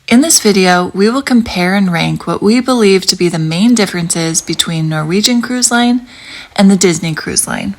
In this video, we will compare and rank what we believe to be the main differences between Norwegian Cruise Line and the Disney Cruise Line.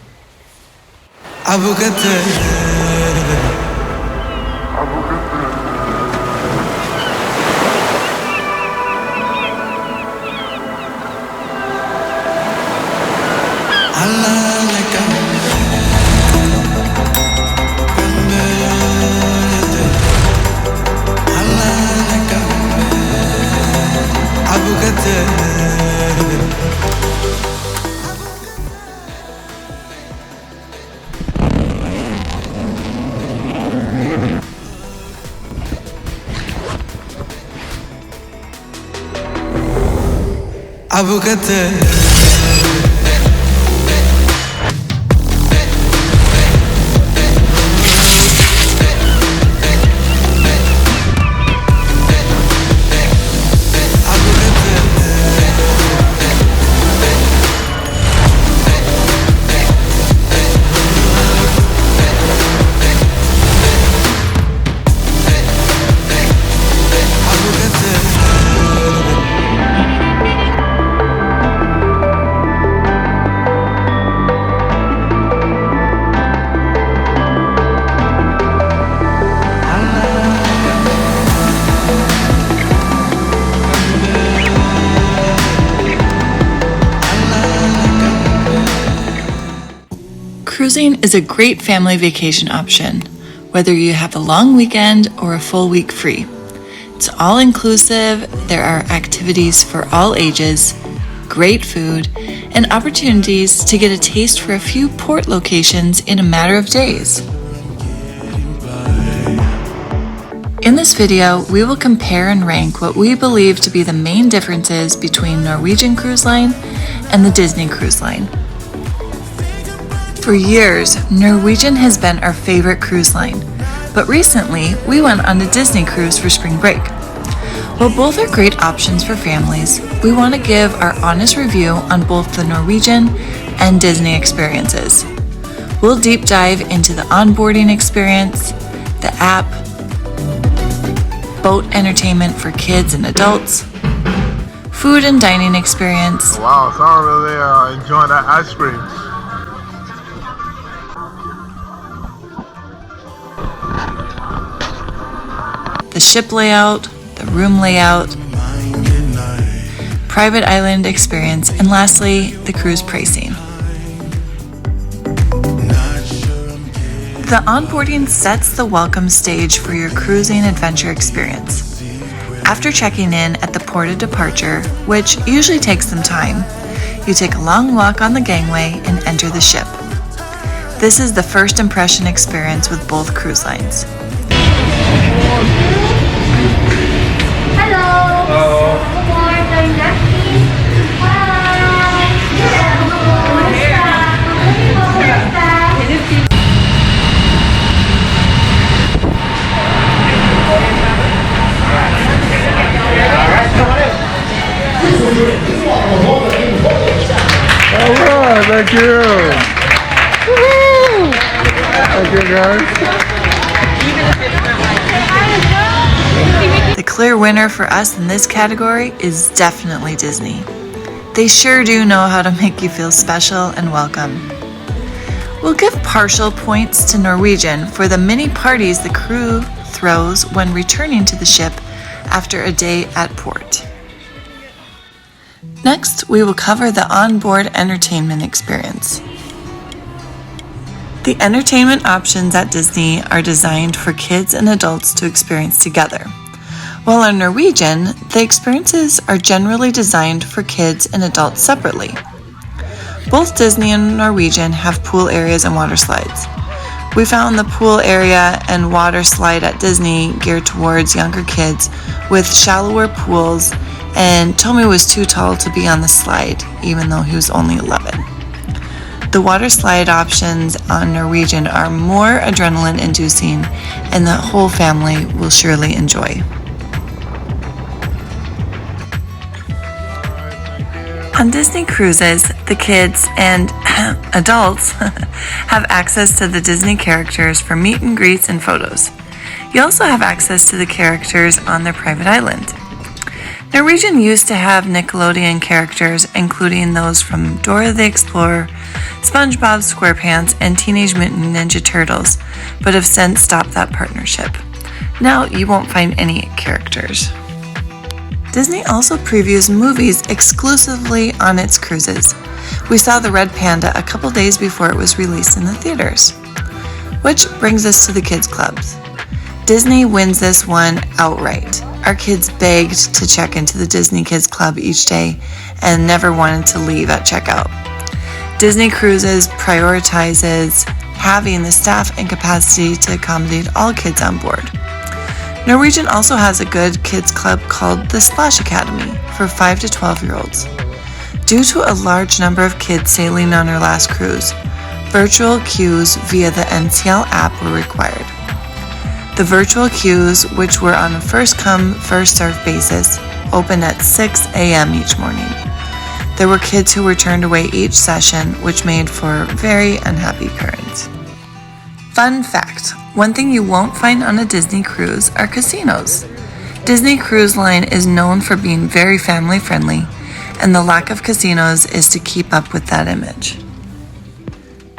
Cruising is a great family vacation option, whether you have a long weekend or a full week free. It's all inclusive, there are activities for all ages, great food, and opportunities to get a taste for a few port locations in a matter of days. In this video, we will compare and rank what we believe to be the main differences between Norwegian Cruise Line and the Disney Cruise Line. For years, Norwegian has been our favorite cruise line, but recently we went on a Disney cruise for spring break. While both are great options for families, we want to give our honest review on both the Norwegian and Disney experiences. We'll deep dive into the onboarding experience, the app, boat entertainment for kids and adults, food and dining experience. Wow, someone really enjoying that ice cream. The ship layout, the room layout, private island experience, and lastly, the cruise pricing. The onboarding sets the welcome stage for your cruising adventure experience. After checking in at the port of departure, which usually takes some time, you take a long walk on the gangway and enter the ship. This is the first impression experience with both cruise lines. Alright, thank you. Woo-hoo. Thank you, guys. The clear winner for us in this category is definitely Disney. They sure do know how to make you feel special and welcome. We'll give partial points to Norwegian for the mini parties the crew throws when returning to the ship after a day at port. Next, we will cover the onboard entertainment experience. The entertainment options at Disney are designed for kids and adults to experience together. While on Norwegian, the experiences are generally designed for kids and adults separately. Both Disney and Norwegian have pool areas and water slides. We found the pool area and water slide at Disney geared towards younger kids with shallower pools, and Tommy was too tall to be on the slide, even though he was only 11. The water slide options on Norwegian are more adrenaline-inducing, and the whole family will surely enjoy. On Disney cruises, the kids and adults have access to the Disney characters for meet and greets and photos. You also have access to the characters on their private island. Norwegian used to have Nickelodeon characters, including those from Dora the Explorer, SpongeBob SquarePants, and Teenage Mutant Ninja Turtles, but have since stopped that partnership. Now you won't find any characters. Disney also previews movies exclusively on its cruises. We saw the Red Panda a couple days before it was released in the theaters. Which brings us to the kids' clubs. Disney wins this one outright. Our kids begged to check into the Disney Kids Club each day and never wanted to leave at checkout. Disney Cruises prioritizes having the staff and capacity to accommodate all kids on board. Norwegian also has a good kids club called the Splash Academy for 5 to 12-year-olds. Due to a large number of kids sailing on our last cruise, virtual queues via the NCL app were required. The virtual queues, which were on a first-come, first-served basis, opened at 6 a.m. each morning. There were kids who were turned away each session, which made for very unhappy parents. Fun fact, one thing you won't find on a Disney cruise are casinos. Disney Cruise Line is known for being very family-friendly, and the lack of casinos is to keep up with that image.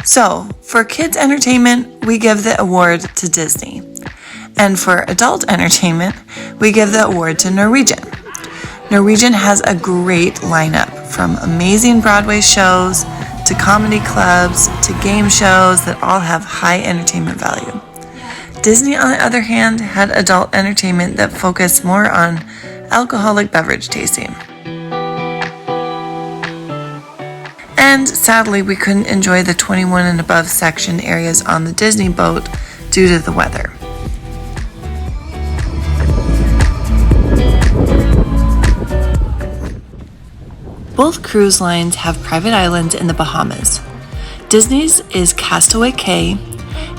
So, for kids' entertainment, we give the award to Disney. And for adult entertainment, we give the award to Norwegian. Norwegian has a great lineup, from amazing Broadway shows to comedy clubs to game shows that all have high entertainment value. Disney, on the other hand, had adult entertainment that focused more on alcoholic beverage tasting. And sadly, we couldn't enjoy the 21 and above section areas on the Disney boat due to the weather. Both cruise lines have private islands in the Bahamas. Disney's is Castaway Cay,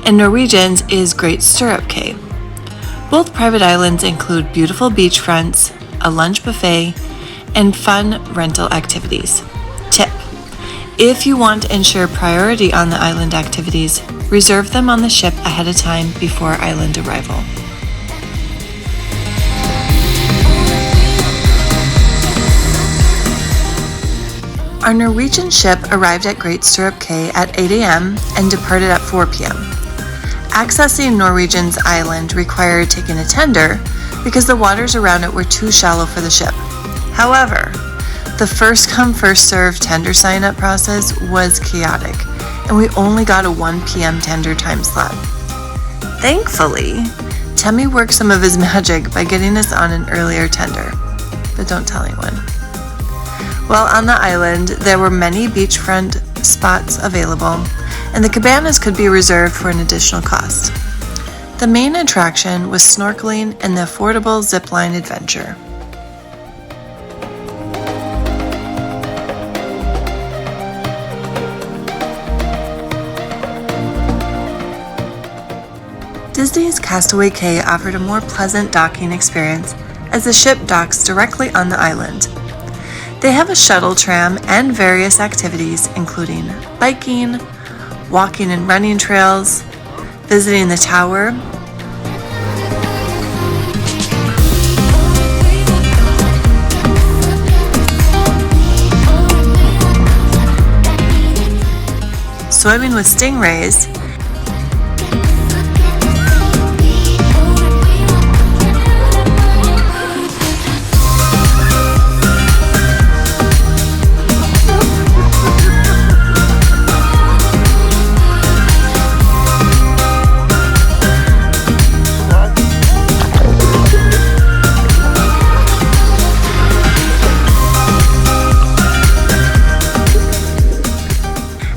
and Norwegian's is Great Stirrup Cay. Both private islands include beautiful beachfronts, a lunch buffet, and fun rental activities. Tip: if you want to ensure priority on the island activities, reserve them on the ship ahead of time before island arrival. Our Norwegian ship arrived at Great Stirrup Cay at 8 a.m. and departed at 4 p.m. Accessing Norwegian's island required taking a tender because the waters around it were too shallow for the ship. However, the first-come, first-served tender sign-up process was chaotic, and we only got a 1 p.m. tender time slot. Thankfully, Temmie worked some of his magic by getting us on an earlier tender, but don't tell anyone. While on the island, there were many beachfront spots available, and the cabanas could be reserved for an additional cost. The main attraction was snorkeling and the affordable zipline adventure. Disney's Castaway Cay offered a more pleasant docking experience as the ship docks directly on the island. They have a shuttle tram and various activities including biking, walking and running trails, visiting the tower, swimming with stingrays,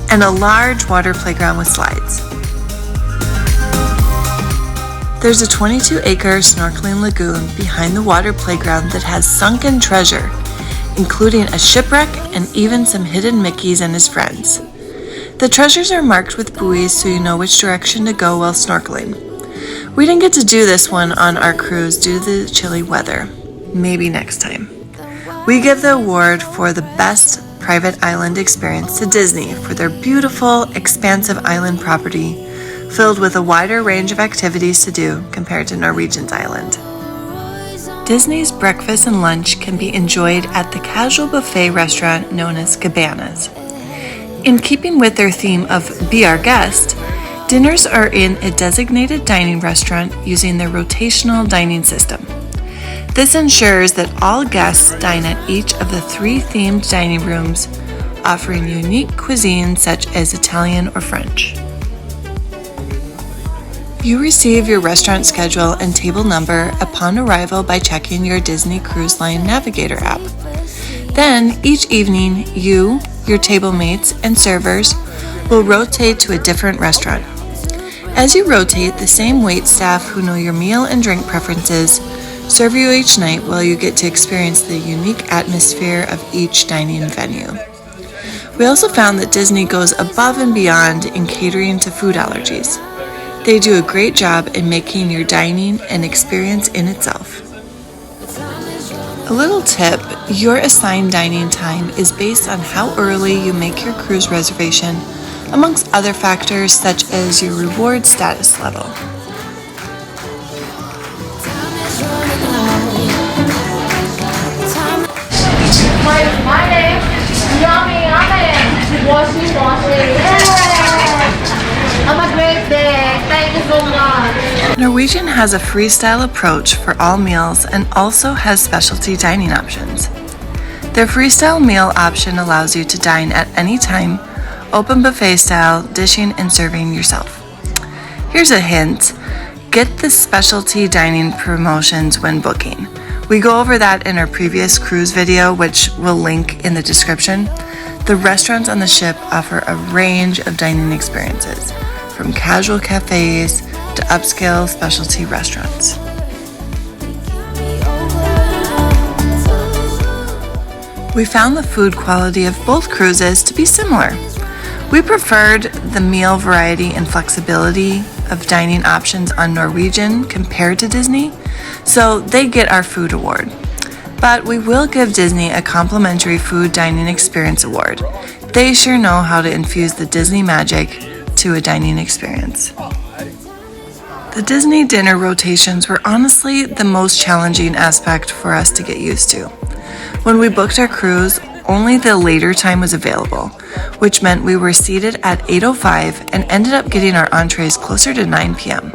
and a large water playground with slides. There's a 22-acre snorkeling lagoon behind the water playground that has sunken treasure, including a shipwreck and even some hidden Mickeys and his friends. The treasures are marked with buoys so you know which direction to go while snorkeling. We didn't get to do this one on our cruise due to the chilly weather. Maybe next time. We give the award for the best private island experience to Disney for their beautiful, expansive island property filled with a wider range of activities to do compared to Norwegian's island. Disney's breakfast and lunch can be enjoyed at the casual buffet restaurant known as Cabanas. In keeping with their theme of Be Our Guest, dinners are in a designated dining restaurant using their rotational dining system. This ensures that all guests dine at each of the 3 themed dining rooms, offering unique cuisine such as Italian or French. You receive your restaurant schedule and table number upon arrival by checking your Disney Cruise Line Navigator app. Then, each evening, you, your table mates, and servers will rotate to a different restaurant. As you rotate, the same wait staff who know your meal and drink preferences serve you each night while you get to experience the unique atmosphere of each dining venue. We also found that Disney goes above and beyond in catering to food allergies. They do a great job in making your dining an experience in itself. A little tip, your assigned dining time is based on how early you make your cruise reservation, amongst other factors such as your reward status level. My name, yummy, washy. Have a great day. Thank you so much. Norwegian has a freestyle approach for all meals and also has specialty dining options. Their freestyle meal option allows you to dine at any time, open buffet style, dishing and serving yourself. Here's a hint, get the specialty dining promotions when booking. We go over that in our previous cruise video, which we'll link in the description. The restaurants on the ship offer a range of dining experiences, from casual cafes to upscale specialty restaurants. We found the food quality of both cruises to be similar. We preferred the meal variety and flexibility of dining options on Norwegian compared to Disney, so they get our food award. But we will give Disney a complimentary food dining experience award. They sure know how to infuse the Disney magic to a dining experience. The Disney dinner rotations were honestly the most challenging aspect for us to get used to. When we booked our cruise, only the later time was available, which meant we were seated at 8:05 and ended up getting our entrees closer to 9 p.m.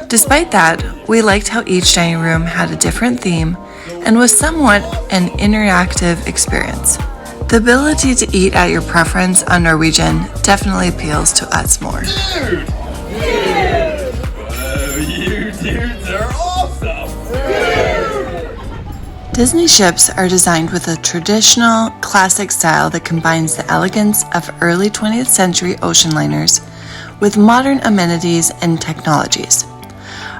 Despite that, we liked how each dining room had a different theme and was somewhat an interactive experience. The ability to eat at your preference on Norwegian definitely appeals to us more. You dudes are awesome! Disney ships are designed with a traditional, classic style that combines the elegance of early 20th century ocean liners with modern amenities and technologies.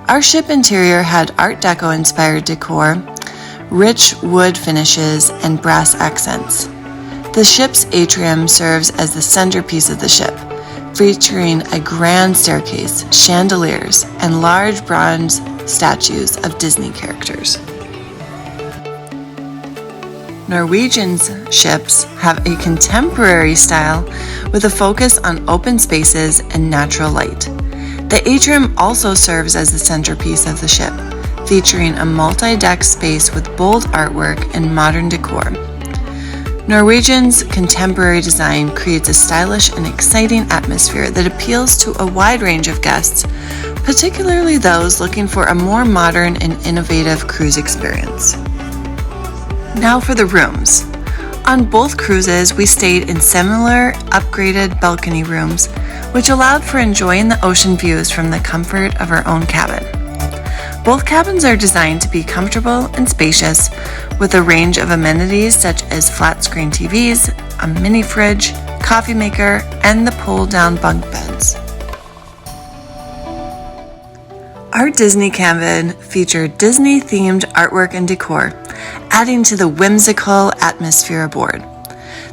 Our ship interior had Art Deco inspired decor, rich wood finishes, and brass accents. The ship's atrium serves as the centerpiece of the ship, featuring a grand staircase, chandeliers, and large bronze statues of Disney characters. Norwegian's ships have a contemporary style with a focus on open spaces and natural light. The atrium also serves as the centerpiece of the ship, featuring a multi-deck space with bold artwork and modern decor. Norwegian's contemporary design creates a stylish and exciting atmosphere that appeals to a wide range of guests, particularly those looking for a more modern and innovative cruise experience. Now for the rooms. On both cruises, we stayed in similar upgraded balcony rooms, which allowed for enjoying the ocean views from the comfort of our own cabin. Both cabins are designed to be comfortable and spacious, with a range of amenities such as flat-screen TVs, a mini fridge, coffee maker, and the pull-down bunk beds. Our Disney cabin featured Disney-themed artwork and decor, adding to the whimsical atmosphere aboard.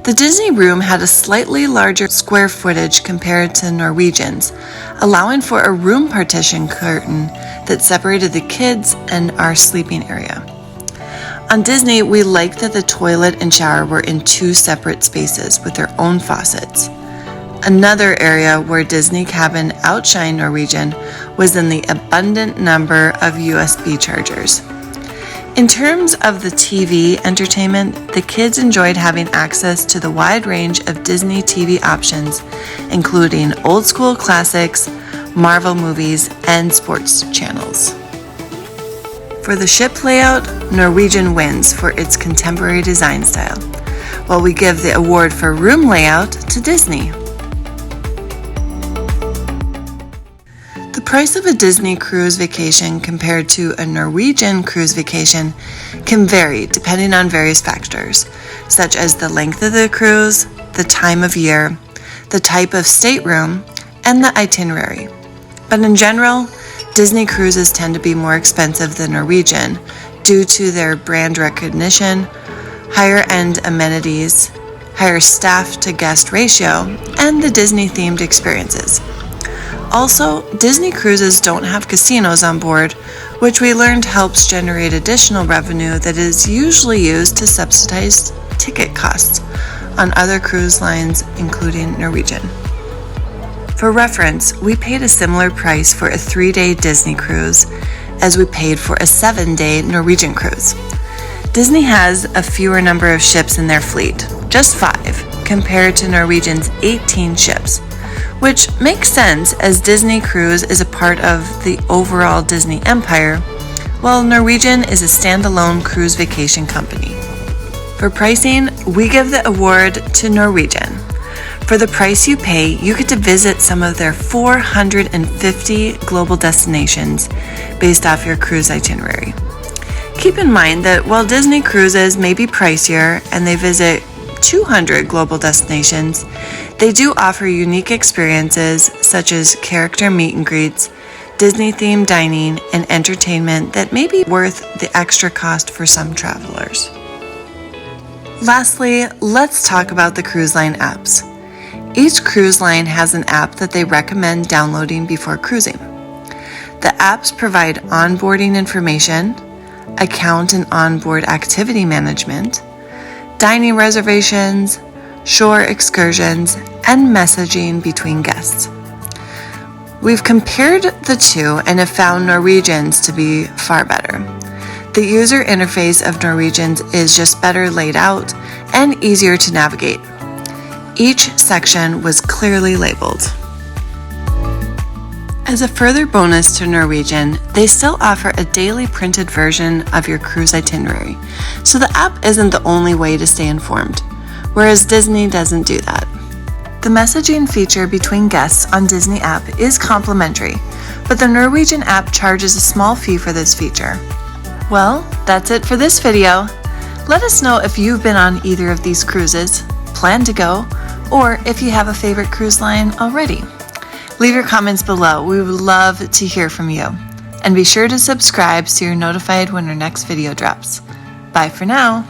The Disney room had a slightly larger square footage compared to Norwegian's, allowing for a room partition curtain that separated the kids and our sleeping area. On Disney, we liked that the toilet and shower were in two separate spaces with their own faucets. Another area where Disney Cabin outshined Norwegian was in the abundant number of USB chargers. In terms of the TV entertainment, the kids enjoyed having access to the wide range of Disney TV options, including old school classics, Marvel movies, and sports channels. For the ship layout, Norwegian wins for its contemporary design style, while we give the award for room layout to Disney. The price of a Disney cruise vacation compared to a Norwegian cruise vacation can vary depending on various factors, such as the length of the cruise, the time of year, the type of stateroom, and the itinerary. But in general, Disney cruises tend to be more expensive than Norwegian due to their brand recognition, higher-end amenities, higher staff-to-guest ratio, and the Disney-themed experiences. Also, Disney cruises don't have casinos on board, which we learned helps generate additional revenue that is usually used to subsidize ticket costs on other cruise lines, including Norwegian. For reference, we paid a similar price for a 3-day Disney cruise as we paid for a 7-day Norwegian cruise. Disney has a fewer number of ships in their fleet, just 5, compared to Norwegian's 18 ships, which makes sense as Disney Cruise is a part of the overall Disney empire, while Norwegian is a standalone cruise vacation company. For pricing, we give the award to Norwegian. For the price you pay, you get to visit some of their 450 global destinations based off your cruise itinerary. Keep in mind that while Disney cruises may be pricier and they visit 200 global destinations, they do offer unique experiences such as character meet and greets, Disney-themed dining, and entertainment that may be worth the extra cost for some travelers. Lastly, let's talk about the cruise line apps. Each cruise line has an app that they recommend downloading before cruising. The apps provide onboarding information, account and onboard activity management, dining reservations, shore excursions, and messaging between guests. We've compared the two and have found Norwegian's to be far better. The user interface of Norwegian's is just better laid out and easier to navigate. Each section was clearly labeled. As a further bonus to Norwegian, they still offer a daily printed version of your cruise itinerary, so the app isn't the only way to stay informed, whereas Disney doesn't do that. The messaging feature between guests on Disney app is complimentary, but the Norwegian app charges a small fee for this feature. Well, that's it for this video. Let us know if you've been on either of these cruises, plan to go, or if you have a favorite cruise line already. Leave your comments below. We would love to hear from you. And be sure to subscribe so you're notified when our next video drops. Bye for now.